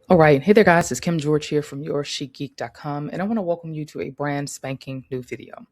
All right. Hey there, guys. It's Kim George here from YourChicGeek.com, and I want to welcome you to a brand spanking new video.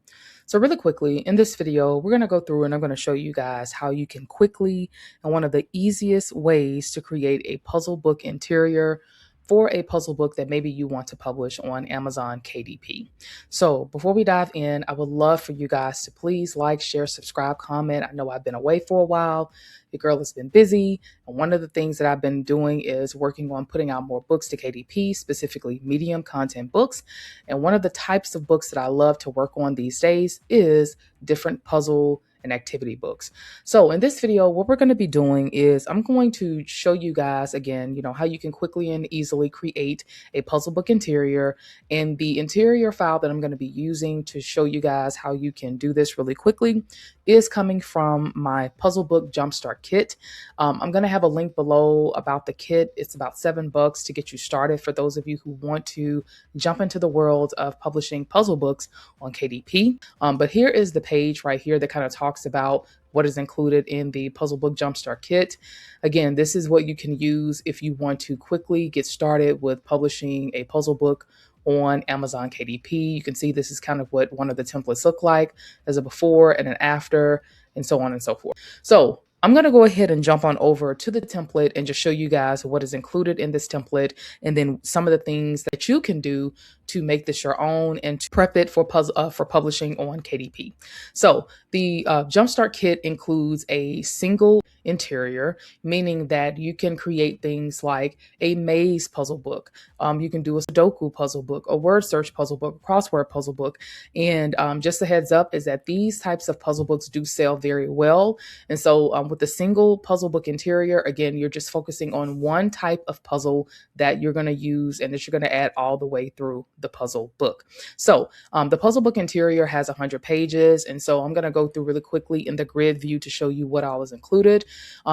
So really quickly, in this video, we're going to go through and I'm going to show you guys how you can quickly and one of the easiest ways to create a puzzle book interior for a puzzle book that maybe you want to publish on Amazon KDP. So before we dive in, I would love for you guys to please like, share, subscribe, comment. I know I've been away for a while. Your girl has been busy. And one of the things that I've been doing is working on putting out more books to KDP, specifically medium content books. And one of the types of books that I love to work on these days is different puzzle and activity books. So in this video, what we're going to be doing is I'm going to show you guys again, how you can quickly and easily create a puzzle book interior. And the interior file that I'm going to be using to show you guys how you can do this really quickly is coming from my puzzle book jumpstart kit. I'm going to have a link below about the kit. It's about $7 to get you started for those of you who want to jump into the world of publishing puzzle books on KDP. But here is the page right here that kind of talks about what is included in the puzzle book jumpstart kit. Again, this is what you can use if you want to quickly get started with publishing a puzzle book on Amazon KDP. You can see this is kind of what one of the templates look like as a before and an after, and so on and so forth. So I'm going to go ahead and jump on over to the template and just show you guys what is included in this template, and then some of the things that you can do to make this your own and to prep it for publishing on KDP. So the Jumpstart kit includes a single interior, meaning that you can create things like a maze puzzle book. You can do a Sudoku puzzle book, a word search puzzle book, a crossword puzzle book. And just a heads up is that these types of puzzle books do sell very well. And so with the single puzzle book interior, again, you're just focusing on one type of puzzle that you're going to use and that you're going to add all the way through the puzzle book. So the puzzle book interior has 100 pages. And so I'm going to go through really quickly in the grid view to show you what all is included.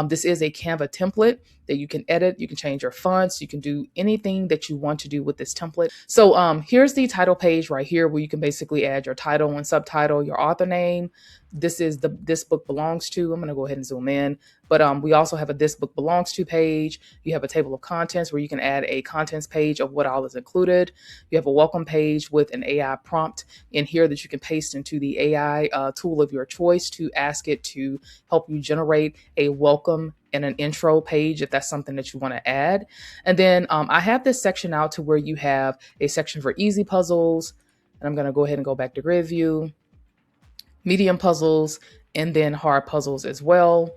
This is a Canva template that you can edit. You can change your fonts. You can do anything that you want to do with this template. So here's the title page right here where you can basically add your title and subtitle, your author name. This is this book belongs to. I'm going to go ahead and zoom in. But we also have a this book belongs to page. You have a table of contents where you can add a contents page of what all is included. You have a welcome page with an AI prompt in here that you can paste into the AI tool of your choice to ask it to help you generate a welcome and an intro page if that's something that you want to add. And then I have this section out to where you have a section for easy puzzles. And I'm going to go ahead and go back to grid view, medium puzzles, and then hard puzzles as well.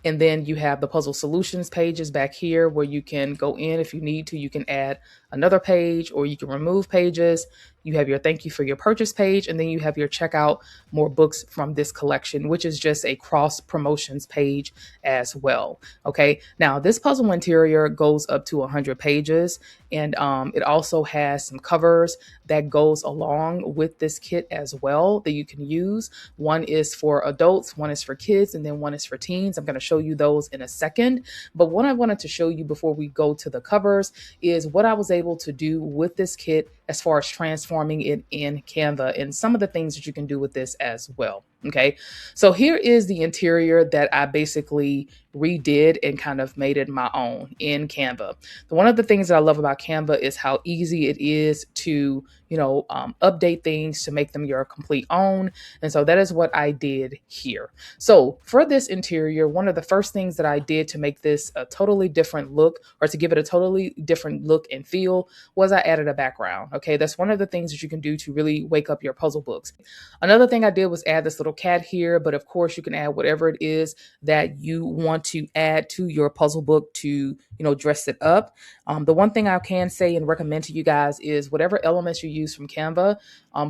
And then you have the puzzle solutions pages back here where you can go in if you need to. You can add another page or you can remove pages. You have your thank you for your purchase page, and then you have your check out more books from this collection, which is just a cross promotions page as well. Okay, now this puzzle interior goes up to 100 pages, and it also has some covers that goes along with this kit as well that you can use. One is for adults, one is for kids, and then one is for teens. I'm going to show you those in a second. But what I wanted to show you before we go to the covers is what I was able to do with this kit as far as transforming it in Canva and some of the things that you can do with this as well. Okay, so here is the interior that I basically redid and kind of made it my own in Canva. One of the things that I love about Canva is how easy it is to, update things to make them your complete own. And so that is what I did here. So for this interior, one of the first things that I did to make this a totally different look, or to give it a totally different look and feel, was I added a background. Okay, that's one of the things that you can do to really wake up your puzzle books. Another thing I did was add this little cat here, but of course you can add whatever it is that you want to add to your puzzle book to, dress it up. The one thing I can say and recommend to you guys is whatever elements you use from Canva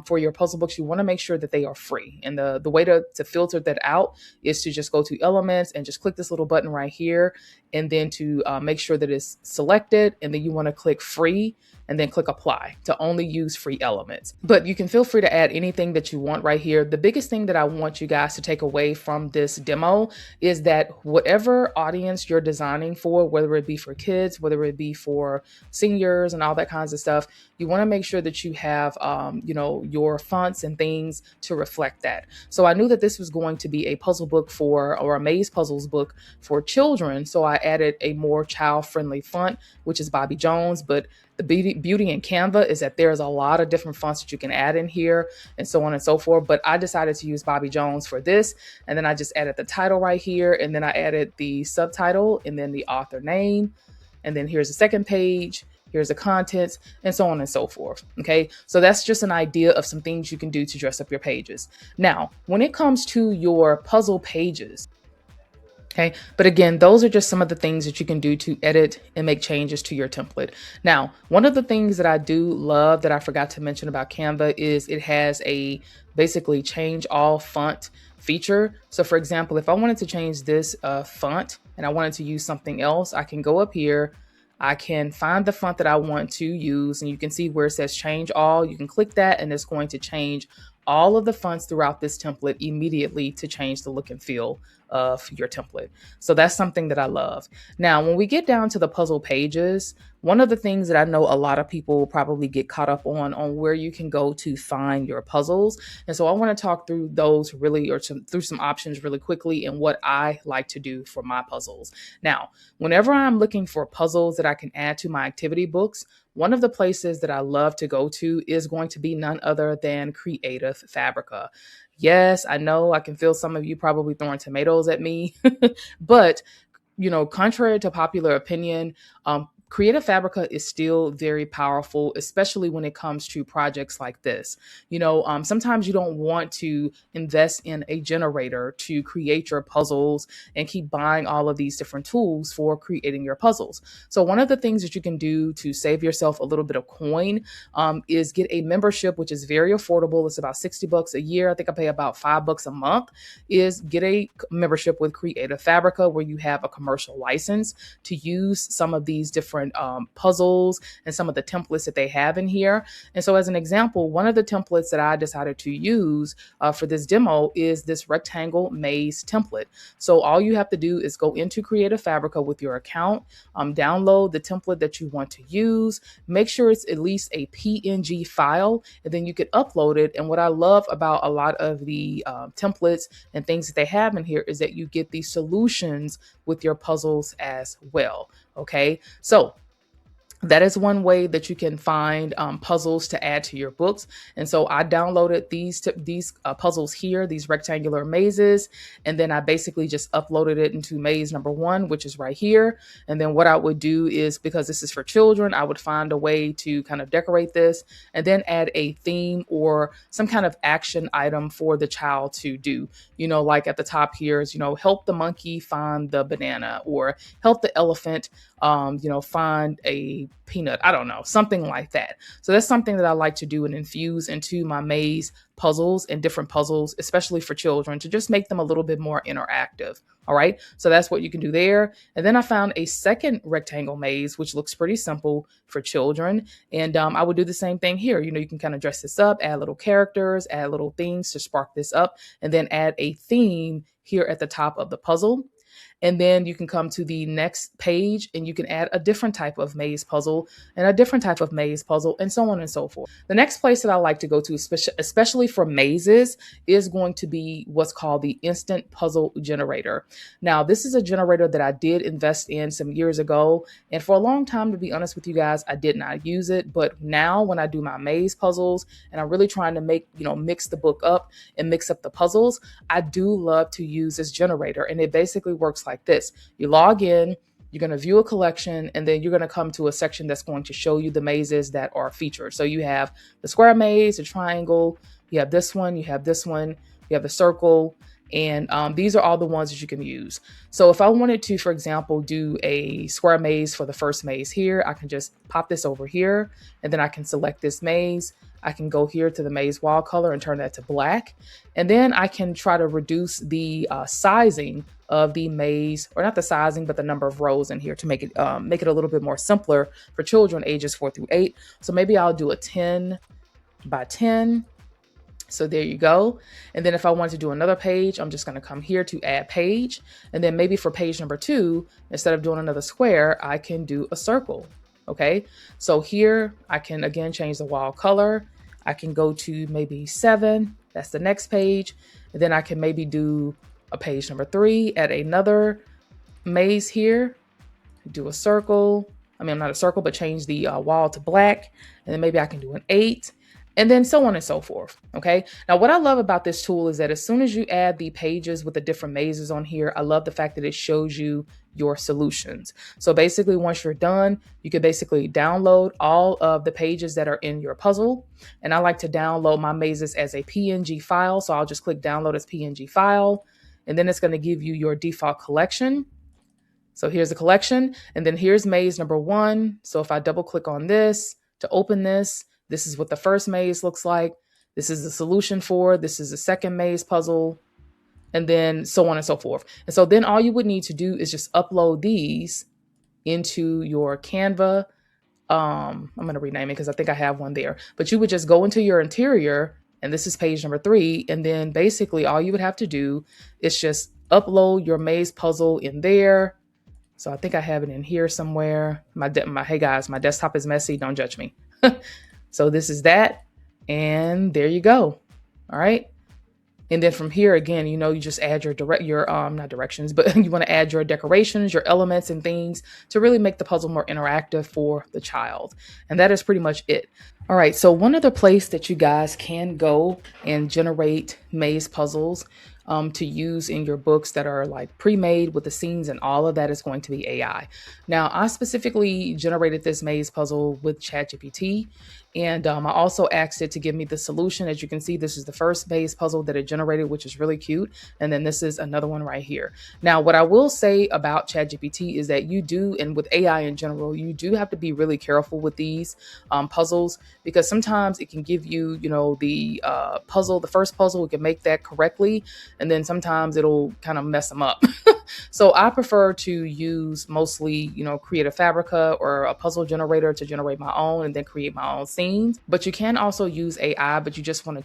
for your puzzle books, you want to make sure that they are free. And the way to filter that out is to just go to elements and just click this little button right here, and then to make sure that it's selected, and then you want to click free and then click apply to only use free elements. But you can feel free to add anything that you want right here. The biggest thing that I want you guys to take away from this demo is that whatever audience you're designing for, whether it be for kids, whether it be for for seniors and all that kinds of stuff, you want to make sure that you have, your fonts and things to reflect that. So I knew that this was going to be a puzzle book or a maze puzzles book for children. So I added a more child-friendly font, which is Bobby Jones. But the beauty in Canva is that there's a lot of different fonts that you can add in here and so on and so forth. But I decided to use Bobby Jones for this. And then I just added the title right here. And then I added the subtitle and then the author name. And then here's the second page. Here's the contents and so on and so forth. Okay. So that's just an idea of some things you can do to dress up your pages. Now, when it comes to your puzzle pages, okay. But again, those are just some of the things that you can do to edit and make changes to your template. Now, one of the things that I do love that I forgot to mention about Canva is it has a basically change all font feature. So for example, if I wanted to change this font and I wanted to use something else, I can go up here. I can find the font that I want to use, and you can see where it says change all. You can click that and it's going to change all of the fonts throughout this template immediately to change the look and feel of your template. So that's something that I love. Now, when we get down to the puzzle pages, one of the things that I know a lot of people probably get caught up on where you can go to find your puzzles. And so I want to talk through those through some options really quickly and what I like to do for my puzzles. Now, whenever I'm looking for puzzles that I can add to my activity books, one of the places that I love to go to is going to be none other than Creative Fabrica. Yes, I know I can feel some of you probably throwing tomatoes at me, but contrary to popular opinion, Creative Fabrica is still very powerful, especially when it comes to projects like this. Sometimes you don't want to invest in a generator to create your puzzles and keep buying all of these different tools for creating your puzzles. So one of the things that you can do to save yourself a little bit of coin is get a membership, which is very affordable. It's about $60 a year. I think I pay about $5 a month. Is get a membership with Creative Fabrica where you have a commercial license to use some of these different puzzles and some of the templates that they have in here. And so as an example, one of the templates that I decided to use for this demo is this rectangle maze template. So all you have to do is go into Creative Fabrica with your account, download the template that you want to use, make sure it's at least a PNG file, and then you can upload it. And what I love about a lot of the templates and things that they have in here is that you get the solutions with your puzzles as well. Okay, so that is one way that you can find puzzles to add to your books. And so I downloaded these puzzles here, these rectangular mazes, and then I basically just uploaded it into maze number 1, which is right here. And then what I would do is, because this is for children, I would find a way to kind of decorate this and then add a theme or some kind of action item for the child to do. Like at the top here is, help the monkey find the banana, or help the elephant find a peanut. I don't know, something like that. So that's something that I like to do and infuse into my maze puzzles and different puzzles, especially for children, to just make them a little bit more interactive. All right. So that's what you can do there. And then I found a second rectangle maze, which looks pretty simple for children. And I would do the same thing here. You can kind of dress this up, add little characters, add little things to spark this up, and then add a theme here at the top of the puzzle. And then you can come to the next page and you can add a different type of maze puzzle and a different type of maze puzzle and so on and so forth. The next place that I like to go to, especially for mazes, is going to be what's called the Instant Puzzle Generator. Now, this is a generator that I did invest in some years ago. And for a long time, to be honest with you guys, I did not use it. But now when I do my maze puzzles and I'm really trying to mix the book up and mix up the puzzles, I do love to use this generator. And it basically works like this. You log in, you're going to view a collection, and then you're going to come to a section that's going to show you the mazes that are featured. So you have the square maze, the triangle, you have this one, you have this one, you have the circle, and these are all the ones that you can use. So if I wanted to, for example, do a square maze for the first maze here, I can just pop this over here, and then I can select this maze. I can go here to the maze wall color and turn that to black. And then I can try to reduce the sizing of the maze, or not the sizing, but the number of rows in here to make it a little bit more simpler for children ages 4 through 8. So maybe I'll do a 10 by 10. So there you go. And then if I want to do another page, I'm just going to come here to add page. And then maybe for page number 2, instead of doing another square, I can do a circle. Okay, so here I can again change the wall color. I can go to maybe 7. That's the next page. And then I can maybe do a page number 3, add another maze here, do a circle. I mean, not a circle, but change the wall to black. And then maybe I can do an 8, and then so on and so forth. Okay. Now, what I love about this tool is that as soon as you add the pages with the different mazes on here, I love the fact that it shows you your solutions. So basically, once you're done, you can basically download all of the pages that are in your puzzle. And I like to download my mazes as a PNG file. So I'll just click download as PNG file, and then it's going to give you your default collection. So here's the collection, and then here's maze number 1. So if I double click on this to open this, this is what the first maze looks like. This is the solution for, this is the second maze puzzle, and then so on and so forth. And so then all you would need to do is just upload these into your Canva. I'm going to rename it because I think I have one there, but you would just go into your interior, and this is page number 3. And then basically all you would have to do is just upload your maze puzzle in there. So I think I have it in here somewhere. Hey guys, my desktop is messy. Don't judge me. So this is that. And there you go. All right. And then from here, again, you just add not directions, but you want to add your decorations, your elements and things to really make the puzzle more interactive for the child. And that is pretty much it. All right. So one other place that you guys can go and generate maze puzzles to use in your books that are like pre-made with the scenes and all of that is going to be AI. Now, I specifically generated this maze puzzle with ChatGPT, and I also asked it to give me the solution. As you can see, this is the first maze puzzle that it generated, which is really cute. And then this is another one right here. Now, what I will say about ChatGPT is that you do, and with AI in general, you do have to be really careful with these puzzles, because sometimes it can give you, the puzzle, the first puzzle, it can make that correctly. And then sometimes it'll kind of mess them up. So I prefer to use mostly, Creative Fabrica or a puzzle generator to generate my own and then create my own scenes. But you can also use AI, but you just want to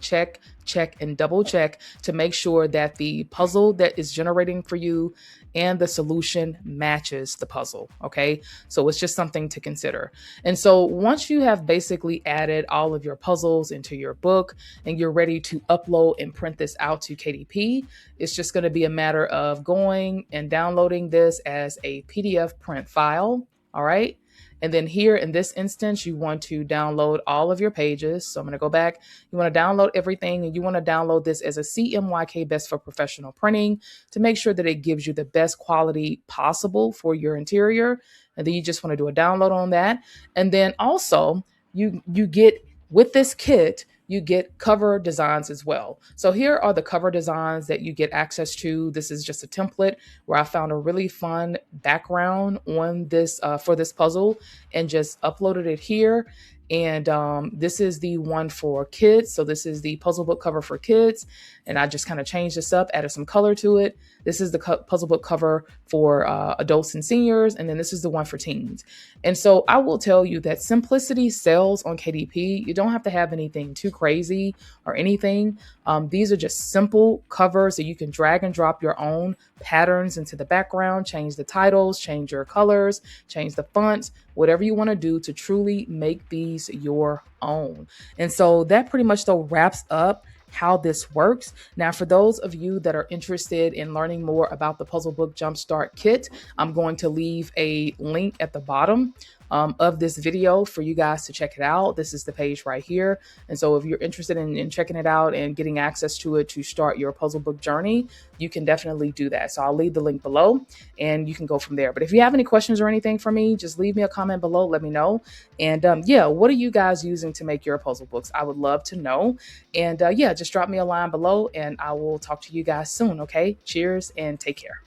check and double check to make sure that the puzzle that is generating for you and the solution matches the puzzle. Okay. So it's just something to consider. And so once you have basically added all of your puzzles into your book and you're ready to upload and print this out to KDP, it's just going to be a matter of going and downloading this as a PDF print file. All right. And then here in this instance, you want to download all of your pages. So I'm going to go back. You want to download everything, and you want to download this as a CMYK Best for Professional Printing to make sure that it gives you the best quality possible for your interior. And then you just want to do a download on that. And then also you get with this kit, you get cover designs as well. So here are the cover designs that you get access to. This is just a template where I found a really fun background on this for this puzzle and just uploaded it here. And this is the one for kids. So this is the puzzle book cover for kids. And I just kind of changed this up, added some color to it. This is the puzzle book cover for adults and seniors. And then this is the one for teens. And so I will tell you that simplicity sells on KDP. You don't have to have anything too crazy or anything. These are just simple covers that you can drag and drop your own patterns into the background, change the titles, change your colors, change the fonts, whatever you want to do to truly make these your own. And so that pretty much though wraps up how this works. Now, for those of you that are interested in learning more about the Puzzle Book Jumpstart Kit, I'm going to leave a link at the bottom of this video for you guys to check it out. This is the page right here. And so if you're interested in checking it out and getting access to it to start your puzzle book journey, you can definitely do that. So I'll leave the link below and you can go from there. But if you have any questions or anything for me, just leave me a comment below. Let me know. And yeah, what are you guys using to make your puzzle books? I would love to know. And yeah, just drop me a line below and I will talk to you guys soon. Okay. Cheers and take care.